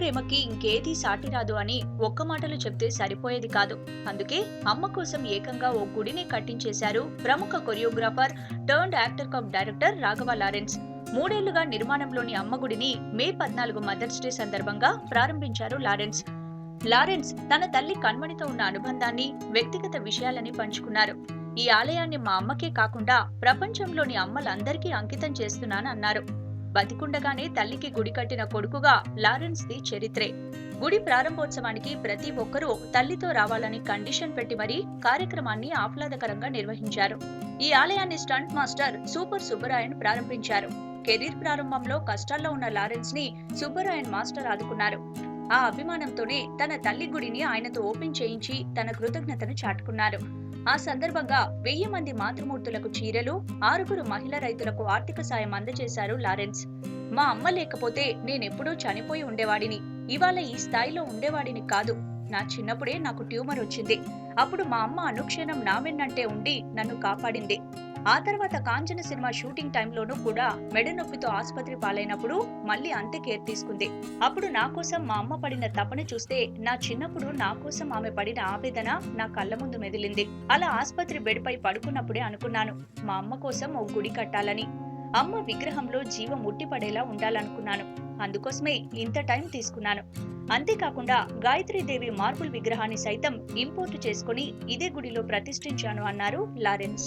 ప్రేమకి ఇంకేదీ సాటిరాదు అని ఒక్క మాటలు చెప్తే సరిపోయేది కాదు. అందుకే అమ్మ కోసం ఏకంగా ఓ గుడిని కట్టించేశారు ప్రముఖ choreographer turned actor come director Raghava Lawrence. 3 ఏళ్లుగా నిర్మాణంలోని అమ్మ గుడిని మే 14 మదర్స్ డే సందర్భంగా ప్రారంభించారు లారెన్స్. లారెన్స్ తన తల్లి కణ్మణితో ఉన్న అనుబంధాన్ని, వ్యక్తిగత విషయాలని పంచుకున్నారు. ఈ ఆలయాన్ని మా అమ్మకే కాకుండా ప్రపంచంలోని అమ్మలందరికీ అంకితం చేస్తున్నానన్నారు. బతికుండగానే తల్లికి గుడి కట్టిన కొడుకుగా లారెన్స్ ది చరిత్రే. గుడి ప్రారంభోత్సవానికి ప్రతి ఒక్కరూ తల్లితో రావాలని కండిషన్ పెట్టి మరీ కార్యక్రమాన్ని ఆహ్లాదకరంగా నిర్వహించారు. ఈ ఆలయాన్ని స్టంట్ మాస్టర్ సూపర్ సుబ్బరాయన్ ప్రారంభించారు. కెరీర్ ప్రారంభంలో కష్టాల్లో ఉన్న లారెన్స్ ని సుబ్బరాయన్ మాస్టర్ ఆదుకున్నారు. ఆ అభిమానంతోనే తన తల్లి గుడిని ఆయనతో ఓపెన్ చేయించి తన కృతజ్ఞతను చాటుకున్నారు. ఆ సందర్భంగా 1000 మంది మాతృమూర్తులకు చీరలు, 6 మహిళా రైతులకు ఆర్థిక సాయం అందజేశారు లారెన్స్. మా అమ్మ లేకపోతే నేనెప్పుడూ చనిపోయి ఉండేవాడిని, ఇవాళ ఈ స్థాయిలో ఉండేవాడిని కాదు. నా చిన్నప్పుడే నాకు ట్యూమర్ వచ్చింది. అప్పుడు మా అమ్మ అనుక్షణం నా వెన్నంటే ఉండి నన్ను కాపాడింది. ఆ తర్వాత కాంచన సినిమా షూటింగ్ టైంలోనూ కూడా మెడ నొప్పితో ఆసుపత్రి పాలైనప్పుడు మళ్ళీ అంతే కేర్ తీసుకుంది. అప్పుడు నా కోసం మా అమ్మ పడిన తపన చూస్తే నా చిన్నప్పుడు నా కోసం ఆమె పడిన ఆవేదన నా కళ్ళ ముందు మెదిలింది. అలా ఆసుపత్రి బెడ్ పై పడుకున్నప్పుడే అనుకున్నాను, మా అమ్మ కోసం ఓ గుడి కట్టాలని. అమ్మ విగ్రహంలో జీవం ఉట్టిపడేలా ఉండాలనుకున్నాను. అందుకోసమే ఇంత టైం తీసుకున్నాను. అంతేకాకుండా గాయత్రీదేవి మార్బుల్ విగ్రహాన్ని సైతం ఇంపోర్టు చేసుకుని ఇదే గుడిలో ప్రతిష్ఠించాను అన్నారు లారెన్స్.